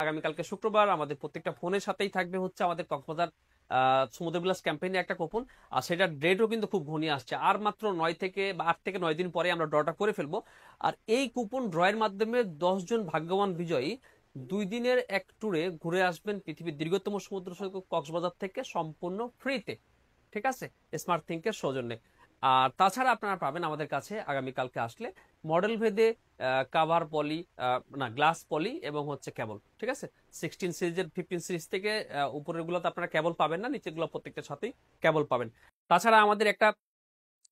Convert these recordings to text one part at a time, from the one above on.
আগামীকালকে শুক্রবার আমাদের প্রত্যেকটা ফোনের সাথেই থাকবে হচ্ছে আমাদের কক্সবাজার সমুদ্র বিলাস ক্যাম্পেইনে একটা কুপন। আর সেটার ডেটও কিন্তু খুব ঘনিয়ে আসছে, আর মাত্র 8 থেকে 9 দিন পরে আমরা ড্রটা করে ফেলবো। আর এই কুপন ড্রয়ের মাধ্যমে 10 জন ভাগ্যবান বিজয়ী 2 দিনের এক ট্যুরে ঘুরে আসবেন পৃথিবীর দীর্ঘতম সমুদ্র সৈকত কক্সবাজার থেকে সম্পূর্ণ ফ্রিতে। ঠিক আছে, স্মার্ট থিঙ্কের সৌজন্যে। আর তাছাড়া আপনারা পাবেন আমাদের কাছে আগামীকালকে আসলে মডেল ভেদে কাভার পলি, না গ্লাস পলি এবং হচ্ছে কেবল। ঠিক আছে, 16 সিরিজের 15 সিরিজ থেকে উপরের গুলোতে আপনারা কেবল পাবেন না, নিচের গুলো প্রত্যেকটার সাথেই কেবল পাবেন। তাছাড়া আমাদের একটা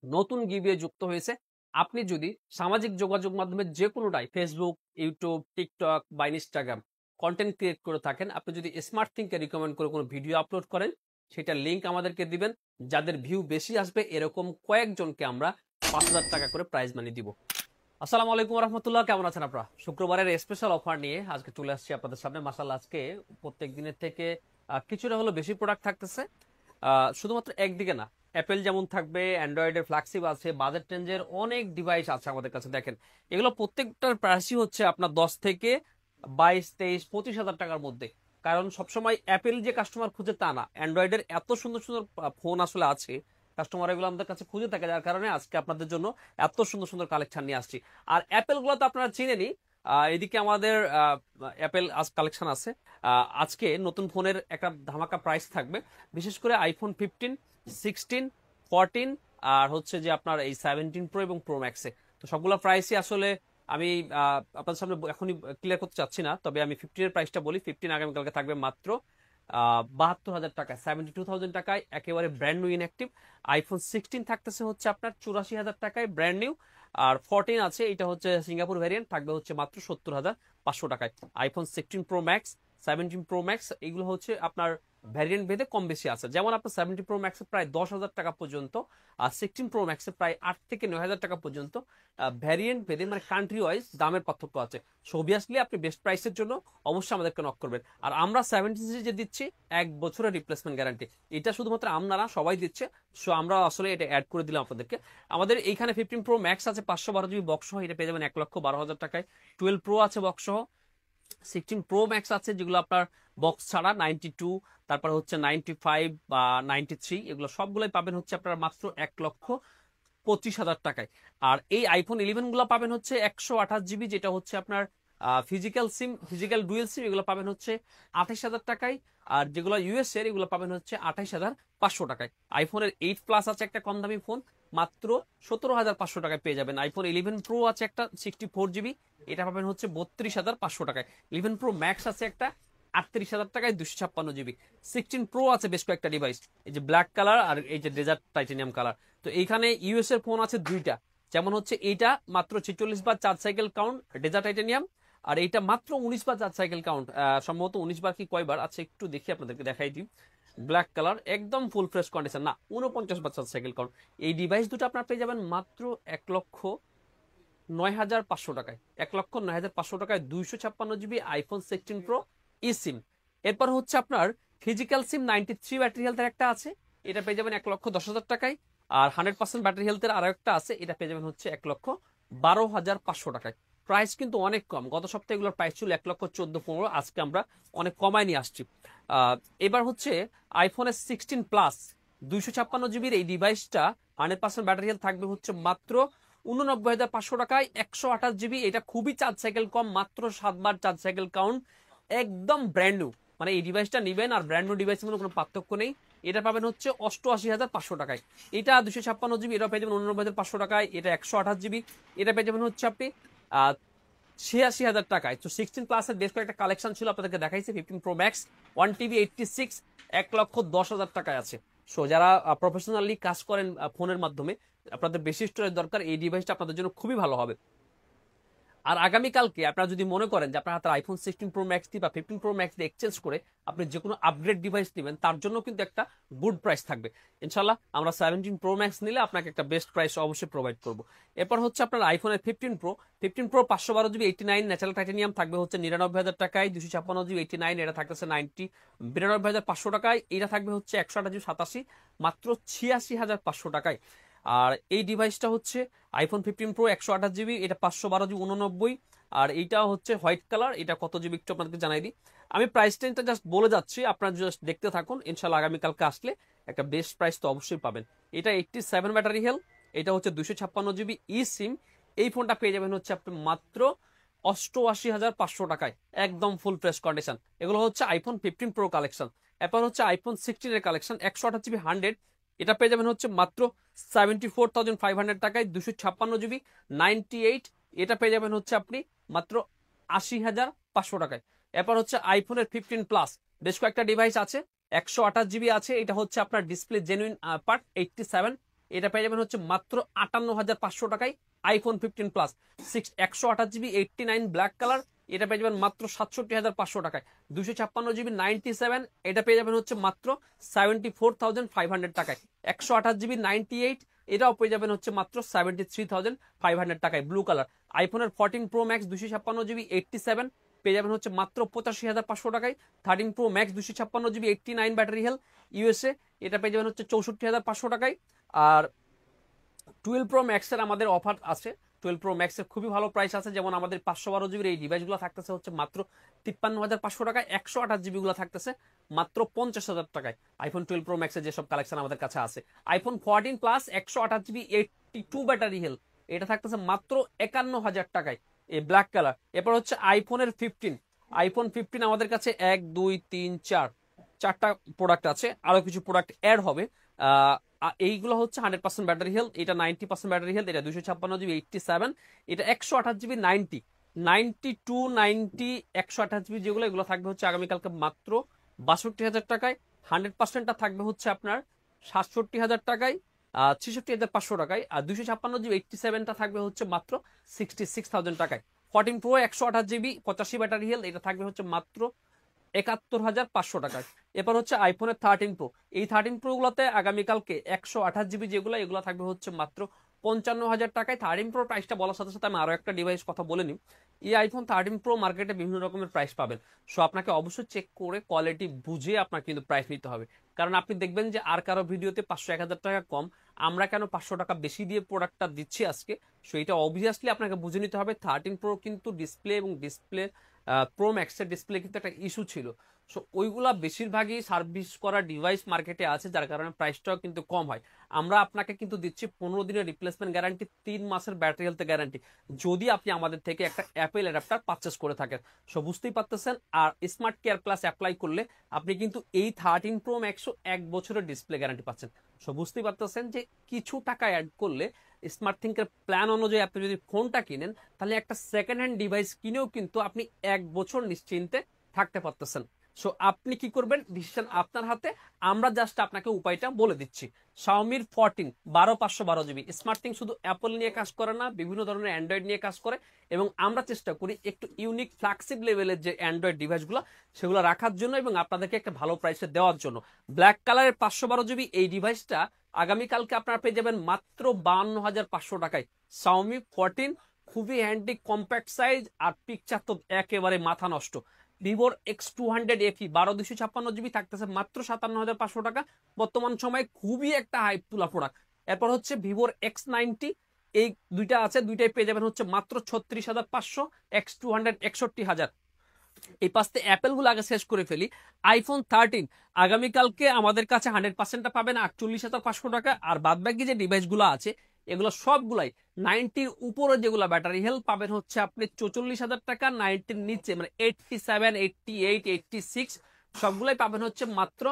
নতুন গিভওয়ে যুক্ত হয়েছে। আপনি যদি সামাজিক যোগাযোগ মাধ্যমে যে কোনোটাই ফেসবুক, ইউটিউব, টিকটক বা ইনস্টাগ্রাম কন্টেন্ট ক্রিয়েট করে থাকেন, আপনি যদি স্মার্ট থিংকে রিকমেন্ড করে কোনো ভিডিও আপলোড করেন, সেটার লিঙ্ক আমাদেরকে দিবেন। যাদের ভিউ বেশি আসবে এরকম কয়েকজনকে আমরা 5,000 টাকা করে প্রাইজ মানি দিব। আসসালামু আলাইকুম রহমতুল্লাহ, কেমন আছেন আপনারা? শুক্রবারের স্পেশাল অফার নিয়ে আজকে চলে আসছি আপনাদের সামনে। মাসাল্লাহ আজকে প্রত্যেক দিনের থেকে কিছুটা হলো বেশি প্রোডাক্ট থাকতেছে। শুধুমাত্র একদিকে না, অ্যাপেল যেমন থাকবে, অ্যান্ড্রয়েডের ফ্ল্যাগশিপ আছে, বাজেট রেঞ্জের অনেক ডিভাইস আছে আমাদের কাছে। দেখেন, এগুলো প্রত্যেকটার প্রাইসই হচ্ছে আপনার 10 থেকে 22, 23, 25 হাজার টাকার মধ্যে। কারণ সবসময় অ্যাপেল যে কাস্টমার খুঁজে তা না, অ্যান্ড্রয়েডের এত সুন্দর সুন্দর ফোন আসলে আছে, কাস্টমার এগুলো আমাদের কাছে খুঁজে থাকে, যার কারণে আজকে আপনাদের জন্য এত সুন্দর সুন্দর কালেকশন নিয়ে আসছি। আর অ্যাপেল গুলো তো আপনারা চিনেনই। এদিকে আমাদের অ্যাপেল আজ কালেকশন আছে। আজকে নতুন ফোনের একটা ধামাকা প্রাইস থাকবে, বিশেষ করে আইফোন 15, 16, 14 আর হচ্ছে যে আপনার এই 17 প্রো এবং প্রো ম্যাক্সে। তো সবগুলো প্রাইসই আসলে আমি আপনাদের সামনে এখনই ক্লিয়ার করতে চাচ্ছি না, তবে আমি 15 এর প্রাইসটা বলি। 15 আগামীকালকে থাকবে মাত্র 72,000 টাকায়, 72,000 টাকায়, একেবারে ব্র্যান্ড নিউ ইনঅ্যাক্টিভ। আইফোন 16 থাকতেছে হচ্ছে আপনার 84,000 টাকায়, ব্র্যান্ড নিউ। আর 14 আছে, এটা হচ্ছে সিঙ্গাপুর ভ্যারিয়েন্ট, থাকবে হচ্ছে মাত্র 70,500 টাকায়। IPhone 16 pro max, 17 pro max, এগুলো হচ্ছে আপনার ভ্যারিয়েন্ট ভেদে কম বেশি আছে। যেমন আপনার 17 প্রো ম্যাক্সে প্রায় 10,000 টাকা পর্যন্ত, আর 16 প্রো ম্যাক্সে প্রায় 8 থেকে 9,000 টাকা পর্যন্ত ভ্যারিয়েন্ট ভেদে, মানে কান্ট্রি ওয়াইজ দামের পার্থক্য আছে। সো অবভিয়াসলি আপনি বেস্ট প্রাইসের জন্য অবশ্যই আমাদেরকে নক করবেন। আর আমরা 17 সিরিজে দিচ্ছি 1 বছরের রিপ্লেসমেন্ট গ্যারান্টি। এটা শুধুমাত্র আমরা না, সবাই দিচ্ছে। সো আমরা আসলে এটা অ্যাড করে দিলাম আপনাদেরকে। আমাদের এইখানে 15 প্রো ম্যাক্স আছে 512 জিবি বক্স সহ, এটা পেয়ে যাবেন 1,12,000 টাকায়। 12 প্রো আছে বক্স সহ, 16 প্রো ম্যাক্স আছে যেগুলো আপনার বক্স ছাড়া 92, তারপর হচ্ছে 95 বা 93, এগুলো সবগুলোই পাবেন হচ্ছে আপনার মাত্র 1,25,000 টাকায়। আর এই আইফোন 11 গুলো পাবেন হচ্ছে 128 জিবি, যেটা হচ্ছে আপনার ফিজিক্যাল ডুয়েল সিম, এগুলো পাবেন হচ্ছে 28,000 টাকায়। আর যেগুলো ইউএস এর, এগুলো পাবেন হচ্ছে 28,500 টাকায়। আইফোনের 8 প্লাস আছে একটা কম দামি ফোন, মাত্র 17,500 টাকায় পেয়ে যাবেন। আইফোন 11 প্রো আছে একটা 64 জিবি, এটা পাবেন হচ্ছে 32,500 টাকায়। 11 প্রো ম্যাক্স আছে একটা 38,000 টাকায় 256 জিবি। 16 প্রো আছে বেশ কয়েকটা ডিভাইস, এই যে ব্ল্যাক কালার আর এই যে ডেজার্ট টাইটেনিয়াম কালার। তো এইখানে ইউএস এর ফোন আছে দুইটা, যেমন হচ্ছে এইটা মাত্র 46 বার charge cycle count desert titanium, আর এইটা মাত্র 19 বার চার্জ সাইকেল কাউন্ট, সম্ভবত 19 বার কি কয়বার আছে একটু দেখি আপনাদেরকে দেখাই দিই। ব্ল্যাক কালার একদম ফুল ফ্রেশ কন্ডিশন, না 49 বার চার্জ সাইকেল কাউন্ট। এই ডিভাইস দুটো আপনার পেয়ে যাবেন মাত্র 1,09,500 টাকায়। 1,09,500 টাকায় 256 জিবি আইফোন 16 প্রো ই সিম। এরপর হচ্ছে আপনার ফিজিক্যাল সিম 93 ব্যাটারি হেলথের একটা আছে, এটা পেয়ে যাবেন 1,10,000 টাকায়। আর 100% ব্যাটারি হেলথের আরো একটা আছে, এটা পেয়ে যাবেন হচ্ছে 1,12,500 টাকায়। প্রাইস কিন্তু অনেক কম, গত সপ্তাহে এগুলোর প্রাইস ছিল 1,14,15, আজকে আমরা অনেক কমায় নিয়ে আসছি। এবার হচ্ছে আইফোনের 16 প্লাস 256 জিবির এই ডিভাইসটা 100% ব্যাটারি হেলথ থাকবে হচ্ছে মাত্র 89,500 টাকায়, 128 জিবি। এটা খুবই চার্জ সাইকেল কম, মাত্র 7 বার চার্জ সাইকেল কাউন্ট, একদম ব্র্যান্ড নিউ। মানে এই ডিভাইসটা নিবেন আর ব্র্যান্ড নিউ ডিভাইসের মধ্যে কোনো পার্থক্য নেই। এটা পাবেন হচ্ছে 88,500 টাকায়। এটা 256 জিবি, এটা পেয়ে যাবেন 89,500 টাকায়। এটা 128 জিবি, এটা পেয়ে যাবেন হচ্ছে আপনি 86,000 টাকায়। তো 16 প্লাসের বেশ কয়েকটা কালেকশন ছিল, আপনাদেরকে দেখাইছে। 15 প্রো ম্যাক্স 1 TB 86 1,10,000 টাকায় আছে। সো যারা প্রফেশনালি কাজ করেন ফোনের মাধ্যমে, আপনাদের বেশি স্টোরেজ দরকার, এই ডিভাইসটা আপনাদের জন্য খুবই ভালো হবে। আর আগামীকালকে আপনারা যদি মনে করেন যে আপনার হাতে আইফোন 16 প্রো ম্যাক্স বা 15 প্রো ম্যাক্স এক্সচেঞ্জ করে আপনি যে কোনো আপগ্রেড ডিভাইস নেবেন, তার জন্য কিন্তু একটা গুড প্রাইস থাকবে ইনশাল্লাহ। আমরা 17 প্রো ম্যাক্স নিলে আপনাকে একটা বেস্ট প্রাইস অবশ্যই প্রোভাইড করব। এরপর হচ্ছে আপনার আইফোনের 15 প্রো 512 জিবি 89 ন্যাচারাল টাইটেনিয়াম থাকবে হচ্ছে 99,000 টাকায়। 256 জিবি 89, এটা থাকতেছে 92,500 টাকায়। এটা থাকবে হচ্ছে 128 জিবি 87, মাত্র 86,500 টাকায়। আর এই ডিভাইসটা হচ্ছে আইফোন 15 প্রো 128 জিবি, এটা 512 জিবি 89, আর এইটা হচ্ছে হোয়াইট কালার, এটা কত জিবি একটু আপনাদেরকে জানাই দিই। আমি প্রাইস রেঞ্জটা জাস্ট বলে যাচ্ছি, আপনারা জাস্ট দেখতে থাকুন, ইনশাল্লাহ আগামীকালকে আসলে একটা বেস্ট প্রাইস তো অবশ্যই পাবেন। এটা 87 ব্যাটারি হেলথ, এটা হচ্ছে 256 জিবি ই সিম। এই ফোনটা পেয়ে যাবেন হচ্ছে আপনি মাত্র 88,500 টাকায়, একদম ফুল ফ্রেশ কন্ডিশন। এগুলো হচ্ছে আইফোন 15 প্রো কালেকশন। এরপর হচ্ছে আইফোন 16 এর কালেকশন, 128 জিবি 100, এটা পেয়ে যাবেন হচ্ছে মাত্র 74,500 টাকায়। 256 জিবি 98, এটা পেয়ে যাবেন হচ্ছে আপনি মাত্র 80,500 টাকায়। এরপর হচ্ছে আইফোনের 15 প্লাস, বেশ কয়েকটা ডিভাইস আছে, 128 জিবি আছে, এটা হচ্ছে আপনার ডিসপ্লে জেনুইন পার্ট 87, এটা পেয়ে যাবেন হচ্ছে মাত্র 58,500 টাকায়। IPhone 15 plus 128 GB 89 black colour, এটা পেয়ে যাবেন মাত্র 67,500 টাকায়। 256 জিবি 97, এটা পেয়ে যাবেন হচ্ছে মাত্র 74,500 টাকায়। 128 জিবি 98, এটাও পেয়ে যাবেন হচ্ছে মাত্র 73,500 টাকায় ব্লু কালার। আইফোনের 14 প্রো ম্যাক্স 256 জিবি 87 পেয়ে যাবেন হচ্ছে মাত্র 85,500 টাকায়। 13 pro max 256 GB 89 battery health USA, এটা পেয়ে যাবেন হচ্ছে 64,500 টাকায়। আর 12 প্রো ম্যাক্সের আমাদের অফার আছে, 12 প্রো ম্যাক্সের খুবই ভালো প্রাইস আছে, যেমন আমাদের 512 জিবির এই ডিভাইসগুলো থাকতেছে হচ্ছে মাত্র 53,500 টাকায়। 128 জিবি গুলো থাকতেছে মাত্র 50,000 টাকায়। আইফোন 12 প্রো ম্যাক্সের যেসব কালেকশন আমাদের কাছে আছে, iPhone 14 plus 128 GB 82 battery health, এটা থাকতেছে মাত্র 51,000 টাকায়, এই ব্ল্যাক কালার। এরপর হচ্ছে আইফোনের 15, আইফোন 15 আমাদের কাছে 1 2 3 4 চারটা প্রোডাক্ট আছে, আরো কিছু প্রোডাক্ট অ্যাড হবে। এইগুলো হচ্ছে 100% ব্যাটারি হেলথ, এটা 90% ব্যাটারি হেলথ, এটা 256 জিবি 87, এটা 128 জিবি 90, 92 90 128 জিবি যেগুলো, এগুলো থাকবে হচ্ছে আগামীকালকে মাত্র 62,000 টাকায়। 100%টা থাকবে হচ্ছে আপনার 67,000 টাকায়, 66,500 টাকায়। আর 256 জিবি 87টা থাকবে হচ্ছে মাত্র 66,000 টাকায়। 14 প্রো 128 জিবি 85 ব্যাটারি হেলথ, এটা থাকবে হচ্ছে মাত্র 71,500 টাকায়। এরপর হচ্ছে আইফোনের 13 প্রো, এই 13 প্রো গুলোতে আগামীকালকে 128 জিবি যেগুলো, এগুলো থাকবে হচ্ছে মাত্র 55,000 টাকায়। 13 প্রো প্রাইসটা বলার সাথে সাথে আমি আরো একটা ডিভাইস কথা বলে নিই। এই আইফোন 13 প্রো মার্কেটে বিভিন্ন রকমের প্রাইস পাবেন, সো আপনাকে অবশ্যই চেক করে কোয়ালিটি বুঝে আপনার কিন্তু প্রাইস নিতে হবে। কারণ আপনি দেখবেন যে আর কারো ভিডিওতে 500 1,000 টাকা কম, আমরা কেন 500 টাকা বেশি দিয়ে প্রোডাক্টটা দিচ্ছি আজকে, সো এটা অবভিয়াসলি আপনাকে বুঝে নিতে হবে। 13 প্রো কিন্তু ডিসপ্লে এবং ডিসপ্লে প্রো ম্যাক্সের ডিসপ্লে কিন্তু একটা ইস্যু ছিল, সো ওইগুলা বেশিরভাগই সার্ভিস করা ডিভাইস মার্কেটে আছে, যার কারণে প্রাইসটাও কিন্তু কম হয়। আমরা আপনাকে কিন্তু দিচ্ছি 15 দিনের রিপ্লেসমেন্ট গ্যারান্টি, 3 মাসের ব্যাটারি হেলথ গ্যারান্টি, যদি আপনি আমাদের থেকে একটা অ্যাপেল অ্যাডাপ্টার পারচেস করে থাকেন। সো বুঝতেই পারতেছেন, আর স্মার্ট কেয়ার প্লাস অ্যাপ্লাই করলে আপনি কিন্তু এই 13 প্রো ম্যাক্সও 1 বছরের ডিসপ্লে গ্যারান্টি পাচ্ছেন। সো বুঝতেই পারতেছেন যে কিছু টাকা অ্যাড করলে স্মার্ট থিঙ্কের প্ল্যান অনুযায়ী আপনি যদি ফোনটা কিনেন, তাহলে একটা সেকেন্ড হ্যান্ড ডিভাইস কিনেও কিন্তু আপনি 1 বছর নিশ্চিন্তে থাকতে পারতেছেন। সো আপনি কি করবেন, ডিসিশন আপনার হাতে, আমরা জাস্ট আপনাকে উপায়টা বলে দিচ্ছি। শাওমির 14 12512 জিবি স্মার্ট থিং শুধু অ্যাপল নিয়ে কাজ করে না, বিভিন্ন ধরনের অ্যান্ড্রয়েড নিয়ে কাজ করে, এবং আমরা চেষ্টা করি একটু ইউনিক ফ্ল্যাগশিপ লেভেলের যে অ্যান্ড্রয়েড ডিভাইসগুলো সেগুলো রাখার জন্য এবং আপনাদেরকে একটা ভালো প্রাইসে দেওয়ার জন্য। ব্ল্যাক কালারের 512 জিবি এই ডিভাইসটা আগামীকালকে আপনারা পেয়ে যাবেন মাত্র 52,500 টাকায়। শাওমি 14 খুবই হ্যান্ডি, কম্প্যাক্ট সাইজ, আর পিকচার তো একেবারে মাথা নষ্ট। ভিভোর X200 FE 12 256 জিবি থাকতেছে মাত্র 57,500 টাকা, বর্তমান সময়ে খুবই একটা হাইপ তোলা প্রোডাক্ট। এরপর হচ্ছে ভিভোর X90, এই দুইটা আছে, দুইটাই পেয়ে যাবেন হচ্ছে মাত্র 36,500, X200 61,000। এই পাশে অ্যাপেল গুলো আগে শেষ করে ফেলি। আইফোন 13 আগামীকালকে আমাদের কাছে 100%টা পাবেন 48,500 টাকা, আর বাদ বাকি যে ডিভাইস গুলো আছে এগুলো সবগুলাই 90 উপরে যেগুলো ব্যাটারি হেলথ পাবেন হচ্ছে আপনি 44,000 টাকা, 90 নিচে মানে 87 88 86 সবগুলাই পাবেন হচ্ছে মাত্র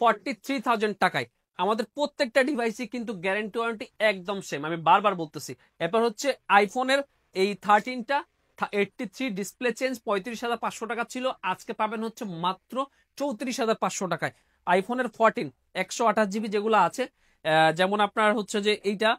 43,000 টাকায়। আমাদের প্রত্যেকটা ডিভাইসই কিন্তু গ্যারান্টি ওয়ারেন্টি একদম সেম, আমি বারবার বলতেছি। এরপর হচ্ছে আইফোনের এই 13টা 83 ডিসপ্লে চেঞ্জ 35,500 টাকা ছিল, আজকে পাবেন হচ্ছে মাত্র 34,500 টাকায়। আইফোনের 14 128 জিবি যেগুলো আছে, যেমন আপনার হচ্ছে যে এইটা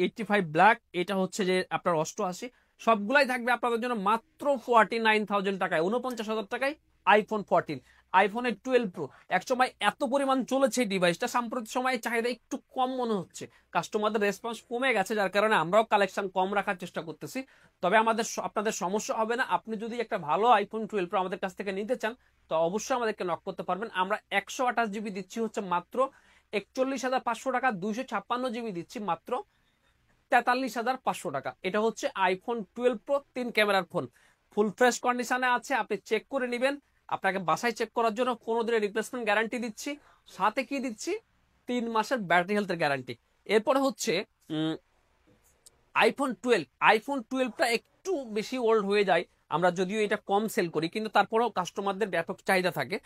85 ব্ল্যাক, এটা হচ্ছে যে আপনার 88, সবগুলাই থাকবে আপনাদের জন্য মাত্র 49,000 টাকায়, 49,000 টাকায় আইফোন 14। আইফোনের 12 প্রো এক সময় এত পরিমাণ চলেছে এই ডিভাইসটা, সাম্প্রতিক সময়ে চাহিদা একটু কম মনে হচ্ছে, কাস্টমারদের রেসপন্স কমে গেছে, যার কারণে আমরাও কালেকশন কম রাখার চেষ্টা করতেছি। তবে আপনাদের সমস্যা হবে না, আপনি যদি একটা ভালো আইফোন 12 প্রো আমাদের কাছ থেকে নিতে চান তো অবশ্যই আমাদেরকে নক করতে পারবেন। আমরা 128 জিবি দিচ্ছি হচ্ছে মাত্র 41,500 টাকা, 256 জিবি দিচ্ছি মাত্র 43,500 টাকা। এটা হচ্ছে আইফোন 12 প্রো 3 ক্যামেরার ফোন। ফুল ফ্রেশ কন্ডিশনে আছে, আপনি চেক করে নেবেন। আপনাকে বাসায় চেক করার জন্য 15 দিনের রিপ্লেসমেন্ট গ্যারান্টি দিচ্ছি, সাথে কি দিচ্ছি 3 মাসের ব্যাটারি হেলথের গ্যারান্টি। এরপরে হচ্ছে আইফোন 12টা একটু বেশি ওল্ড হয়ে যায়, আমরা যদিও এটা কম সেল করি কিন্তু তারপরেও কাস্টমারদের ব্যাপক চাহিদা থাকে।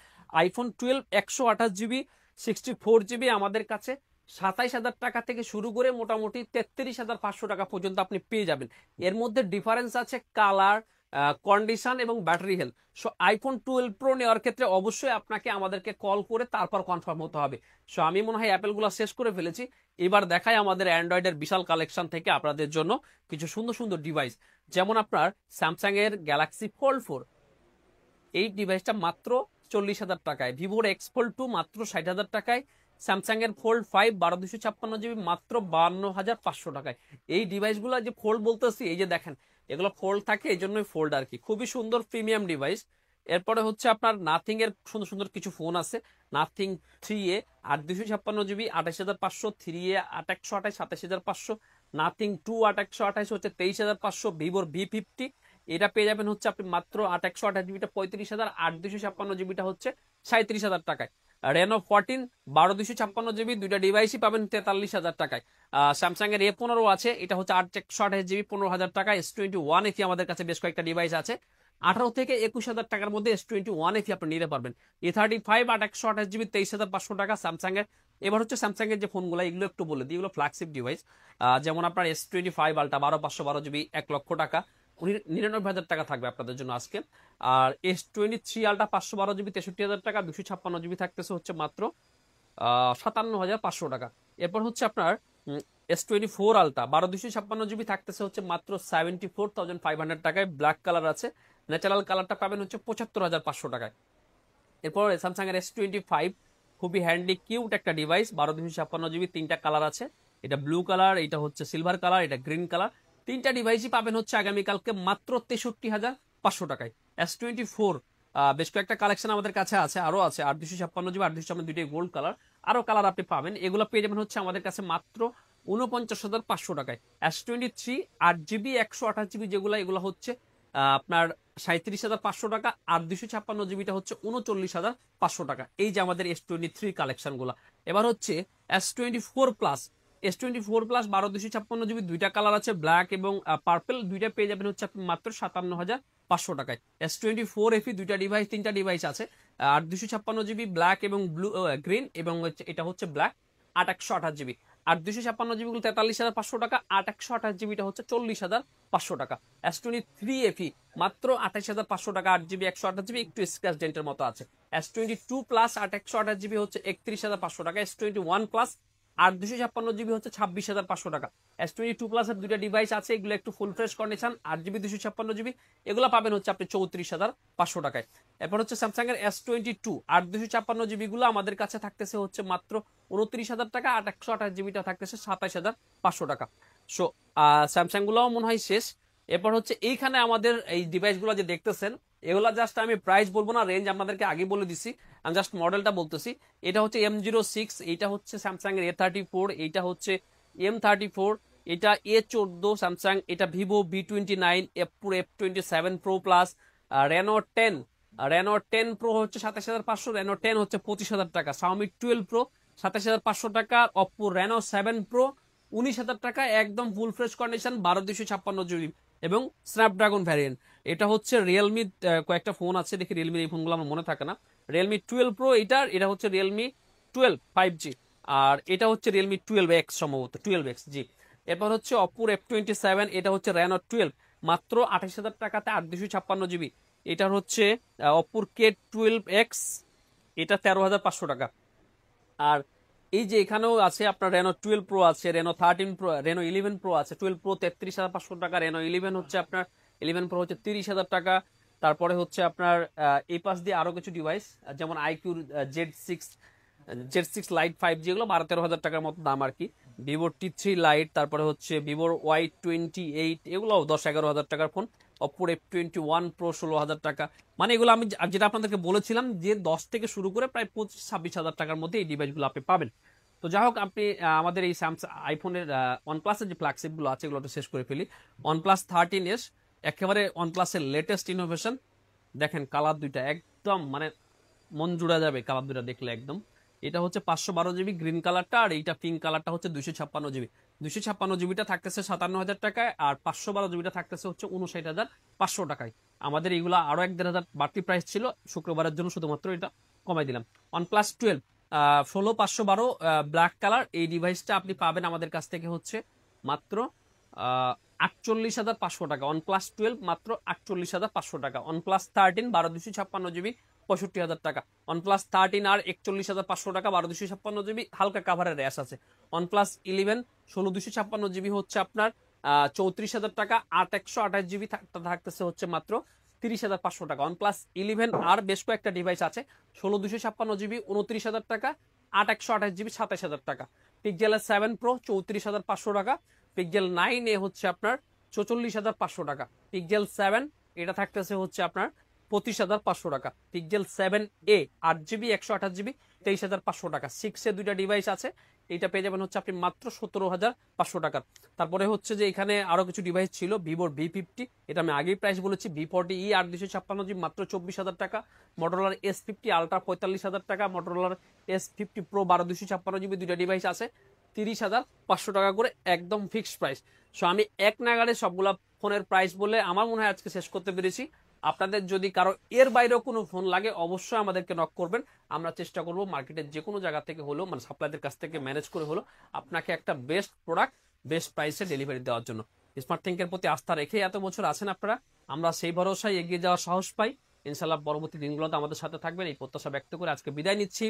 আইফোন 12 128 জিবি 64 জিবি আমাদের কাছে 27,000 টাকা থেকে শুরু করে মোটামুটি 33,500 টাকা পর্যন্ত আপনি পেয়ে যাবেন। এর মধ্যে ডিফারেন্স আছে কালার, কন্ডিশন এবং battery health. So iPhone 12 pro নেওয়ার ক্ষেত্রে অবশ্যই আপনাকে আমাদেরকে কল করে তারপর কনফার্ম হতে হবে। সো আমি মনে হয় অ্যাপেলগুলো শেষ করে ফেলেছি, এবার দেখাই আমাদের অ্যান্ড্রয়েডের বিশাল কালেকশন থেকে আপনাদের জন্য কিছু সুন্দর সুন্দর ডিভাইস। যেমন আপনার স্যামসাং এর গ্যালাক্সি ফোল্ড 4, এই ডিভাইসটা মাত্র 40,000 টাকায়, ভিভোর X Fold 2 মাত্র 60,000 টাকায়, স্যামসাং এর Fold 5 1256 জিবি মাত্র 52,500 টাকায়। এই ডিভাইসগুলো যে ফোল্ড বলতেছি, এই যে দেখেন এগুলো ফোল্ড থাকে, এই জন্যই ফোল্ড আর কি, খুবই সুন্দর প্রিমিয়াম ডিভাইস। এরপরে হচ্ছে আপনার নাথিং এর সুন্দর সুন্দর কিছু ফোন আছে, nothing 3A 8 256 GB 28,500, 3A 8 128 27,500, nothing 2 8 128 হচ্ছে 23,500, ভিভোর V50 এটা পেয়ে যাবেন হচ্ছে আপনি মাত্র 8 128 জিবিটা 35,000, 8 256 জিবিটা হচ্ছে 37,000 টাকায়। রেনো 14 12 256 জিবি, দুইটা ডিভাইসই পাবেন 43,000 টাকায়। স্যামসাং এর A15 আছে, এটা হচ্ছে 8 128 জিবি 15,000 টাকা। S21 এফি আমাদের কাছে বেশ কয়েকটা ডিভাইস আছে, 18 থেকে 21,000 টাকার মধ্যে S21 এফি আপনি নিতে পারবেন। A35 8 128 জিবি 23,500 টাকা স্যামসাং এর। এবার হচ্ছে স্যামসাং এর যে ফোনগুলো এগুলো একটু বলে দিই, এগুলো ফ্ল্যাগশিপ ডিভাইস। যেমন আপনার S25 আলট্রা 12 512 জিবি 1,00,000 টাকা, 99,000 টাকা থাকবে আপনাদের জন্য আজকে। আর S23 আলট্রা 512 জিবি 63,000 টাকা, 256 জিবি থাকতেছে হচ্ছে মাত্র 57,500 টাকা। এরপর হচ্ছে আপনার S24 আলট্রা 12 256 জিবি থাকতেছে হচ্ছে মাত্র 74,500 টাকায়, ব্ল্যাক কালার আছে, ন্যাচারাল কালারটা পাবেন হচ্ছে 75,500 টাকায়। এরপর স্যামসাং এর S25 খুবই হ্যান্ডি কিউট একটা ডিভাইস, 12 256 জিবি, তিনটা কালার আছে, এটা ব্লু কালার, এটা হচ্ছে সিলভার কালার, এটা গ্রিন কালার। তিনটা ডিভাইসই পাবেন হচ্ছে আগামীকালকে মাত্র 63,500 টাকায়। S24 বেশ কয়েকটা কালেকশন আমাদের কাছে আছে, আরো আছে 8 256 জিবি 8 256 দুইটাই গোল্ড কালার, আরো কালার আপনি পাবেন, এগুলো পেয়ে যাবেন হচ্ছে আমাদের কাছে মাত্র 49,500 টাকায়। S23 8 জিবি 128 জিবি যেগুলো, এগুলো হচ্ছে আপনার 37,500 টাকা, আর 256 জিবিটা হচ্ছে 39,500 টাকা। এই যে আমাদের S23 কালেকশন গুলা। এবার হচ্ছে S24 plus, S24 plus 12 256 GB, দুইটা কালার আছে, ব্ল্যাক এবং পার্পল, দুইটা পেয়ে যাবেন হচ্ছে আপনি মাত্র 57,500 টাকায়। S24 FE দুইটা ডিভাইস, তিনটা ডিভাইস আছে, 8 256 জিবি ব্ল্যাক এবং ব্লু গ্রিন, এবং এটা হচ্ছে ব্ল্যাক 8 128 জিবি। 8 256 জিবি গুলো 43,500 টাকা, 8 128 জিবিটা হচ্ছে 40,500 টাকা। S23 FE মাত্র 28,500 টাকা, 8 জিবি 128 জিবি, একটু স্ক্র্যাচ ডেন্টের মতো আছে। S22 প্লাস 8 128 জিবি হচ্ছে 31,500 টাকা। S21 প্লাস 8 256 জিবি হচ্ছে 26,500 টাকা। S22 প্লাস এর দুইটা ডিভাইস আছে, এগুলো একটু full fresh condition, 8 GB 256 GB, এগুলো পাবেন হচ্ছে আপনি 34,500 টাকায়। এরপর হচ্ছে স্যামসাং এর S22 8 256 জিবি গুলো আমাদের কাছে থাকতেছে হচ্ছে মাত্র 29,000 টাকা, 8 128 জিবিটা থাকতেছে 27,500 টাকা। সো স্যামসাং গুলোও মনে হয় শেষ। এরপর হচ্ছে এইখানে আমাদের এই ডিভাইস গুলো যে দেখতেছেন, এগুলা জাস্ট আমি প্রাইস বলবো না, রেঞ্জ আপনাদেরকে আগে বলে দিছি, আমি জাস্ট মডেলটা বলতেছি। এটা হচ্ছে M06, এইটা হচ্ছে স্যামসাং এর A34, এইটা হচ্ছে M34, এটা A14 স্যামসাং, এটা Vivo V29, F27 Pro plus, Reno 10 Pro হচ্ছে 27,500, রেনো 10 হচ্ছে 25,000 টাকা, Xiaomi 12 Pro 27,500 টাকা, Oppo Reno 7 Pro 19,000 টাকা, একদম ফুল ফ্রেশ কন্ডিশন, 12 256 জিবি এবং স্ন্যাপড্রাগন ভ্যারিয়েন্ট। এটা হচ্ছে রিয়েলমি, কয়েকটা ফোন আছে দেখি রিয়েলমি, এই ফোনগুলো আমার মনে থাকে না। রিয়েলমি 12 প্রো এটা হচ্ছে রিয়েলমি 12 5G, আর এটা হচ্ছে রিয়েলমি 12X, সম্ভবত 12X জি। এরপর হচ্ছে অপোর F27, এটা হচ্ছে রেনো 12 মাত্র 28,000 টাকাতে, 8 256 জিবি। এটার হচ্ছে অপোর K12X, এটা 13,500 টাকা। আর এই যে এখানেও আছে আপনার রেনো 12 প্রো আছে, রেনো 13 প্রো, রেনো 11 প্রো আছে, 12 প্রো 33,500 টাকা, রেনো 11 হচ্ছে আপনার 11 প্রো হচ্ছে 30,000 টাকা। তারপরে হচ্ছে আপনার এই পাশ দিয়ে আরো কিছু ডিভাইস, যেমন IQ Z six light 5G, এগুলো 12-13,000 টাকার মতো দাম আর কি। ভিভোর T3 লাইট, তারপরে হচ্ছে ভিভোর Y28, এগুলো 10-11,000 টাকার ফোন। অপোর F21 প্রো 16,000 টাকা। মানে এগুলো আমি যেটা আপনাদেরকে বলেছিলাম যে 10 থেকে শুরু করে প্রায় 25-26,000 টাকার মধ্যে এই ডিভাইসগুলো আপনি পাবেন। তো যাই হোক, আপনি আমাদের এই স্যামসাং আইফোনের OnePlus-এর যে ফ্ল্যাগশিপগুলো আছে এগুলো শেষ করে ফেলি। OnePlus 13s একেবারে OnePlus-এর লেটেস্ট ইনোভেশন। দেখেন কালার দুইটা একদম মানে মন জুড়া যাবে কালার দুইটা দেখলে একদম। এটা হচ্ছে 512 জিবি গ্রিন কালারটা, আর এইটা পিঙ্ক কালারটা হচ্ছে 256 জিবি। 256 জিবিটা থাকতেছে 57,000 টাকায়, আর 512 জিবিটা থাকতেছে হচ্ছে 59,500 টাকায়। আমাদের এইগুলা আরো 1-1,500 বাড়তি প্রাইস ছিল, শুক্রবারের জন্য শুধুমাত্র এটা কমাই দিলাম। OnePlus 12 16512 ব্ল্যাক কালার, এই ডিভাইসটা আপনি পাবেন আমাদের কাছ থেকে হচ্ছে মাত্র 48,500 টাকা। OnePlus 12 মাত্র 48,500 টাকা। OnePlus 13 12/256 জিবি 65,000 টাকা। OnePlus 13 আর 41,500 টাকা 12/256 জিবি, হালকা কাভারের র্যাশ আছে। OnePlus 11 16/256 জিবি হচ্ছে আপনার 34,000 টাকা। 8/128 জিবি থাকতেছে হচ্ছে মাত্র 30,500 টাকা। OnePlus 11 আর বেশ কয়েকটা ডিভাইস আছে 16/256 জিবি 29,000 টাকা, 8/128 জিবি 27,000 টাকা। পিক্সেলের 7 Pro 34,500 টাকা। পিক্সেল 9A হচ্ছে আপনার 44,500 টাকা। পিক্সেল 7 এটা থাকতেছে হচ্ছে আপনার 25,500 টাকা। পিক্সেল 7A 8 জিবি 128 জিবি 23,500 টাকা। 6 এ দুইটা ডিভাইস আছে, এইটা পেয়ে যাবেন হচ্ছে আপনি মাত্র 17,500 টাকা। তারপরে হচ্ছে যে এখানে আরো কিছু ডিভাইস ছিল, ভিভোর V50, এটা আমি আগেই প্রাইস বলেছি। V40e 8/256 জিবি মাত্র 24,000 টাকা। মোটরোলার S50 আলট্রা 45,000 টাকা। মোটরোলার S50 Pro 12/256 জিবি, দুইটা ডিভাইস আছে 30,500 টাকা করে, একদম ফিক্সড প্রাইস। সো আমি এক নাগাড়ে সবগুলা ফোনের প্রাইস বলে আমার মনে হয় আজকে শেষ করতে পেরেছি। আপনাদের যদি কারো এর বাইরেও কোনো ফোন লাগে অবশ্যই আমাদেরকে নক করবেন, আমরা চেষ্টা করব মার্কেটের যে কোনো জায়গা থেকে হলো, মানে সাপ্লাইদের কাছ থেকে ম্যানেজ করে হলো আপনাকে একটা বেস্ট প্রোডাক্ট বেস্ট প্রাইসে ডেলিভারি দেওয়ার জন্য। স্মার্ট থিঙ্কের প্রতি আস্থা রেখে এত বছর আছেন আপনারা, আমরা সেই ভরসায় এগিয়ে যাওয়ার সাহস পাই। ইনশাল্লাহ পরবর্তী দিনগুলোতে আমাদের সাথে থাকবেন এই প্রত্যাশা ব্যক্ত করে আজকে বিদায় নিচ্ছি।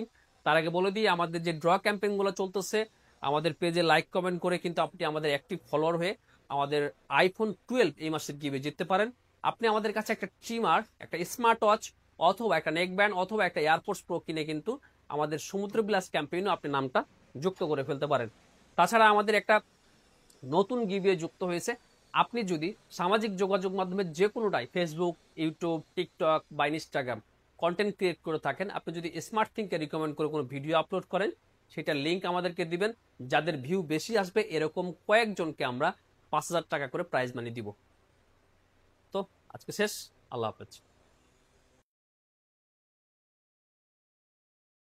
তার আগে বলে দিই, আমাদের যে ড্র ক্যাম্পেইন গুলো চলতেছে, আমাদের পেজে লাইক কমেন্ট করে কিন্তু আপনি আমাদের অ্যাক্টিভ ফলোয়ার হয়ে আমাদের iPhone 12 এই মাসের গিভে জিততে পারেন। আপনি আমাদের কাছে একটা ট্রিমার, একটা স্মার্ট ওয়াচ অথবা একটা নেক ব্যান্ড অথবা একটা এয়ারফোর্স প্রো কিনে কিন্তু আমাদের সমুদ্র বিলাস ক্যাম্পেইনও আপনি নামটা যুক্ত করে ফেলতে পারেন। তাছাড়া আমাদের একটা নতুন গিভে যুক্ত হয়েছে। আপনি যদি সামাজিক যোগাযোগ মাধ্যমে যে কোনোটাই, ফেসবুক, ইউটিউব, টিকটক বা ইনস্টাগ্রাম কন্টেন্ট ক্রিয়েট করে থাকেন, আপনি যদি স্মার্ট থিংকে রিকমেন্ড করে কোনো ভিডিও আপলোড করেন, সেটার লিঙ্ক আমাদেরকে দিবেন। যাদের ভিউ বেশি আসবে এরকম কয়েকজনকে আমরা 5,000 টাকা করে প্রাইজ মানি দিব। তো আজকে শেষ, আল্লাহ হাফেজ।